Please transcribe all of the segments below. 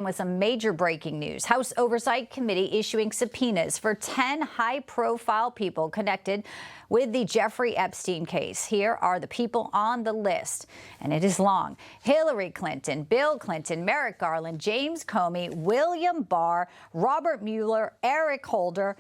With some major breaking news. House Oversight Committee issuing subpoenas for 10 high-profile people connected with the Jeffrey Epstein case. Here are the people on the list, and it is long. Hillary Clinton, Bill Clinton, Merrick Garland, James Comey, William Barr, Robert Mueller, Eric Holder,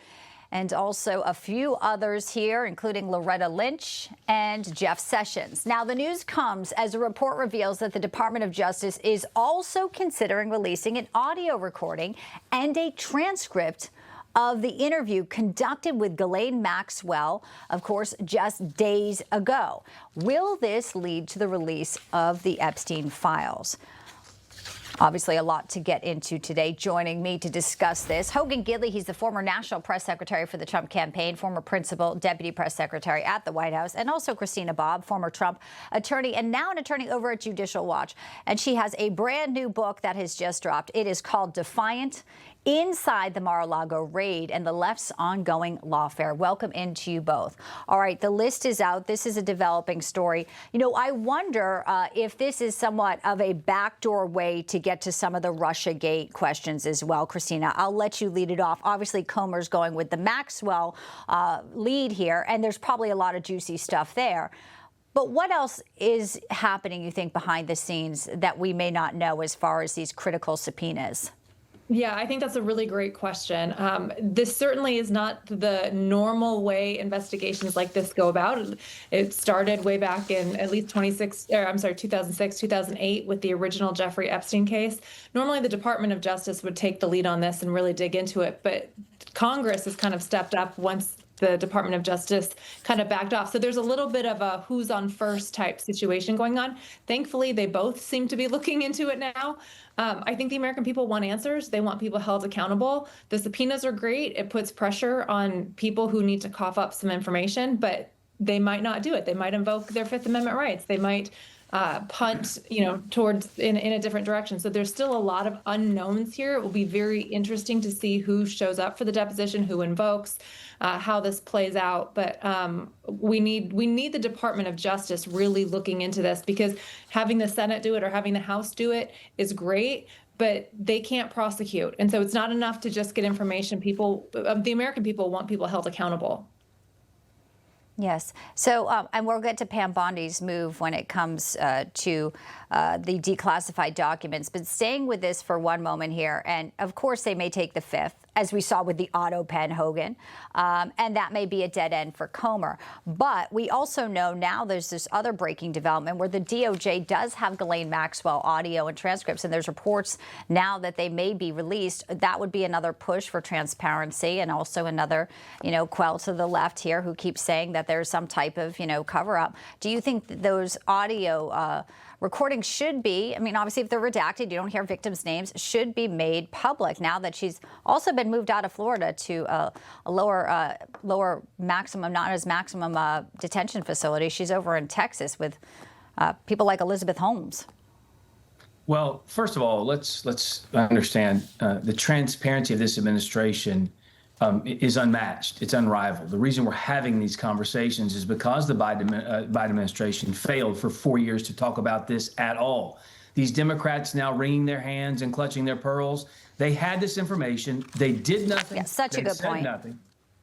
and also a few others here, including Loretta Lynch and Jeff Sessions. Now, the news comes as a report reveals that the Department of Justice is also considering releasing an audio recording and a transcript of the interview conducted with Ghislaine Maxwell, of course, just days ago. Will this lead to the release of the Epstein files? Obviously, a lot to get into today. Joining me to discuss this, Hogan Gidley. He's the former national press secretary for the Trump campaign, former principal deputy press secretary at the White House, and also Christina Bobb, former Trump attorney and now an attorney over at Judicial Watch. And she has a brand new book that has just dropped. It is called Defiant: Inside the Mar-a-Lago Raid and the Left's Ongoing Lawfare. Welcome into you both. All right, the list is out. This is a developing story. You know, I wonder if this is somewhat of a backdoor way to get to some of the Russiagate questions as well. Christina, I'll let you lead it off. Obviously, Comer's going with the Maxwell lead here, and there's probably a lot of juicy stuff there. But what else is happening, you think, behind the scenes that we may not know as far as these critical subpoenas? Yeah, I think that's a really great question. This certainly is not the normal way investigations like this go about. It started way back in at least 2006, 2008 with the original Jeffrey Epstein case. Normally, the Department of Justice would take the lead on this and really dig into it, but Congress has kind of stepped up once the Department of Justice kind of backed off. So there's a little bit of a who's on first type situation going on. Thankfully, they both seem to be looking into it now. I think the American people want answers. They want people held accountable. The subpoenas are great. It puts pressure on people who need to cough up some information, but they might not do it. They might invoke their Fifth Amendment rights. They might punt, towards in a different direction. So there's still a lot of unknowns here. It will be very interesting to see who shows up for the deposition, who invokes, how this plays out. But we need the Department of Justice really looking into this, because having the Senate do it or having the House do it is great, but they can't prosecute. And so it's not enough to just get information. The American people want people held accountable. Yes. So, and we'll get to Pam Bondi's move when it comes to the declassified documents. But staying with this for one moment here, and of course they may take the fifth, as we saw with the auto pen Hogan, and that may be a dead end for Comer. But we also know now there's this other breaking development where the DOJ does have Ghislaine Maxwell audio and transcripts, and there's reports now that they may be released. That would be another push for transparency, and also another, quell to the left here who keeps saying that there's some type of, cover up. Do you think that those audio recordings should be, obviously if they're redacted, you don't hear victims' names, should be made public now that she's also been moved out of Florida to a lower maximum, not as maximum detention facility. She's over in Texas with people like Elizabeth Holmes. Well, first of all, let's understand the transparency of this administration is unmatched. It's unrivaled. The reason we're having these conversations is because the Biden administration failed for 4 years to talk about this at all. These Democrats now wringing their hands and clutching their pearls. They had this information. They did nothing. Yeah, such a good point. Nothing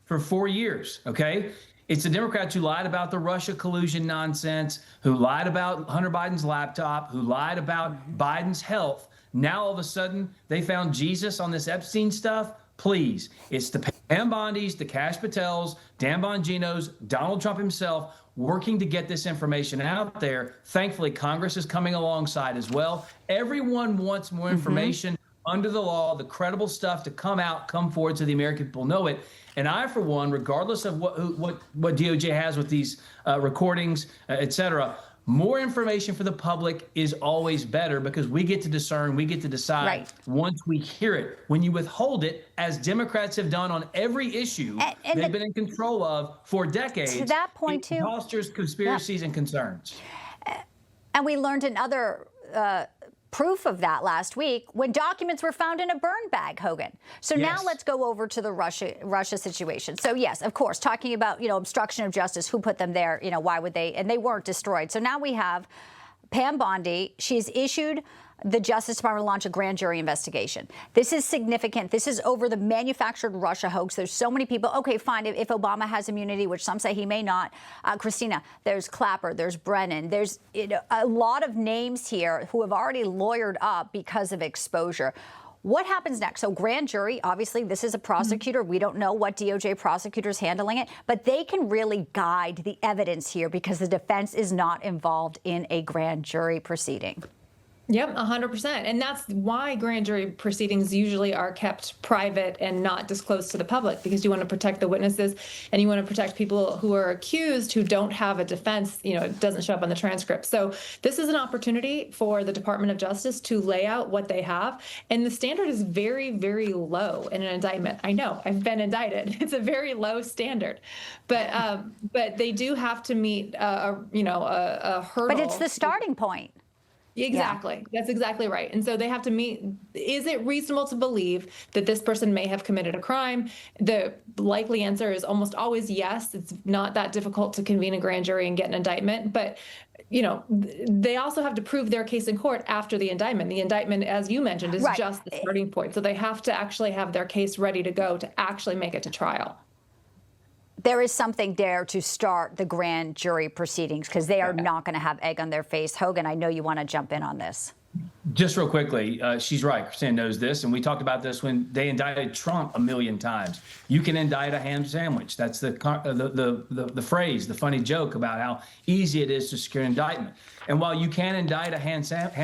for 4 years. Okay. It's the Democrats who lied about the Russia collusion nonsense, who lied about Hunter Biden's laptop, who lied about Biden's health. Now, all of a sudden, they found Jesus on this Epstein stuff. Please, it's the Pam Bondis, the Kash Patels, Dan Bonginos, Donald Trump himself working to get this information out there. Thankfully, Congress is coming alongside as well. Everyone wants more information under the law, the credible stuff to come forward so the American people know it. And I, for one, regardless of what DOJ has with these recordings, et cetera, more information for the public is always better, because we get to discern, we get to decide once we hear it. When you withhold it, as Democrats have done on every issue and they've been in control of for decades, to that point too, fosters conspiracies and concerns. And we learned another proof of that last week when documents were found in a burn bag, Hogan. So now let's go over to the Russia situation. So yes, of course, talking about, obstruction of justice, who put them there, why would they, and they weren't destroyed. So now we have Pam Bondi. She's issued the Justice Department will launch a grand jury investigation. This is significant. This is over the manufactured Russia hoax. There's so many people. Okay, fine. If Obama has immunity, which some say he may not, Christina, there's Clapper, there's Brennan, there's a lot of names here who have already lawyered up because of exposure. What happens next? So grand jury, obviously, this is a prosecutor. We don't know what DOJ prosecutor is handling it, but they can really guide the evidence here because the defense is not involved in a grand jury proceeding. Yep, 100%. And that's why grand jury proceedings usually are kept private and not disclosed to the public, because you want to protect the witnesses and you want to protect people who are accused who don't have a defense, it doesn't show up on the transcript. So this is an opportunity for the Department of Justice to lay out what they have. And the standard is very, very low in an indictment. I know, I've been indicted. It's a very low standard. But they do have to meet a hurdle. But it's the starting point. Exactly. Yeah. That's exactly right. And so they have to meet, is it reasonable to believe that this person may have committed a crime? The likely answer is almost always yes. It's not that difficult to convene a grand jury and get an indictment. But, they also have to prove their case in court after the indictment. The indictment, as you mentioned, is just the starting point. So they have to actually have their case ready to go to actually make it to trial. There is something there to start the grand jury proceedings because they are not going to have egg on their face. Hogan, I know you want to jump in on this. Just real quickly, she's right. Christina knows this, and we talked about this when they indicted Trump a million times. You can indict a ham sandwich. That's the phrase, the funny joke about how easy it is to secure an indictment. And while you can indict a ham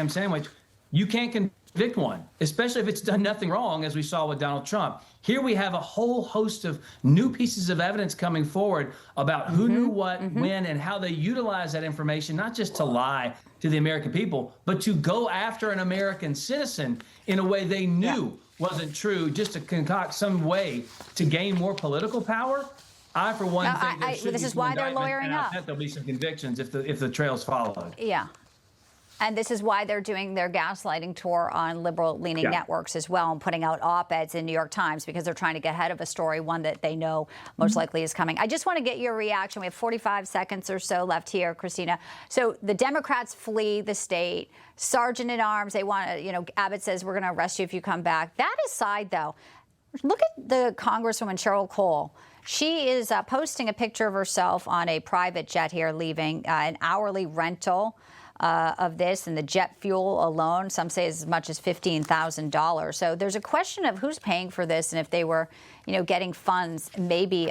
sandwich, you can't convict one, especially if it's done nothing wrong, as we saw with Donald Trump. Here we have a whole host of new pieces of evidence coming forward about who knew what, when, and how they utilize that information, not just to lie to the American people, but to go after an American citizen in a way they knew wasn't true, just to concoct some way to gain more political power. I, for one, think there should this be is some why they're indictment, lawyering and I up. bet there'll be some convictions if the trail's followed. Yeah. And this is why they're doing their gaslighting tour on liberal-leaning networks as well and putting out op-eds in New York Times because they're trying to get ahead of a story, one that they know most likely is coming. I just want to get your reaction. We have 45 seconds or so left here, Christina. So the Democrats flee the state. Sergeant at arms, they want to, Abbott says, we're going to arrest you if you come back. That aside, though, look at the Congresswoman Cheryl Cole. She is posting a picture of herself on a private jet here leaving, an hourly rental of this, and the jet fuel alone, some say as much as $15,000. So there's a question of who's paying for this, and if they were, getting funds, maybe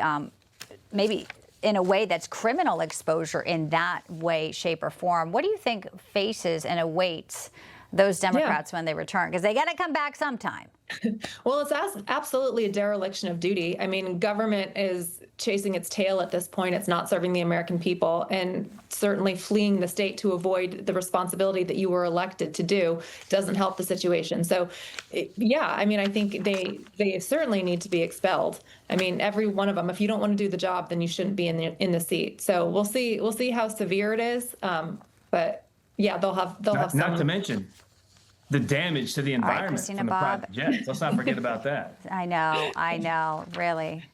in a way that's criminal exposure in that way, shape, or form. What do you think faces and awaits those Democrats when they return? Because they got to come back sometime. Well, it's absolutely a dereliction of duty. I mean, government is chasing its tail at this point. It's not serving the American people, and certainly fleeing the state to avoid the responsibility that you were elected to do doesn't help the situation. So, I think they certainly need to be expelled. I mean, every one of them. If you don't want to do the job, then you shouldn't be in the seat. So we'll see how severe it is. But yeah, they'll have some. Not to mention the damage to the environment from the private jets. Let's not forget about that. I know, really.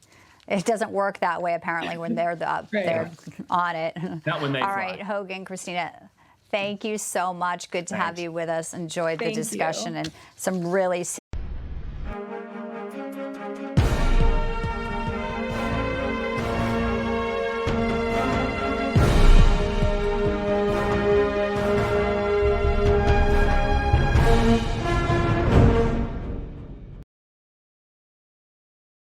It doesn't work that way, apparently, when they're on it. Not when they fly. All right, Hogan, Christina, thank you so much. Good to have you with us. Enjoyed the discussion and some really serious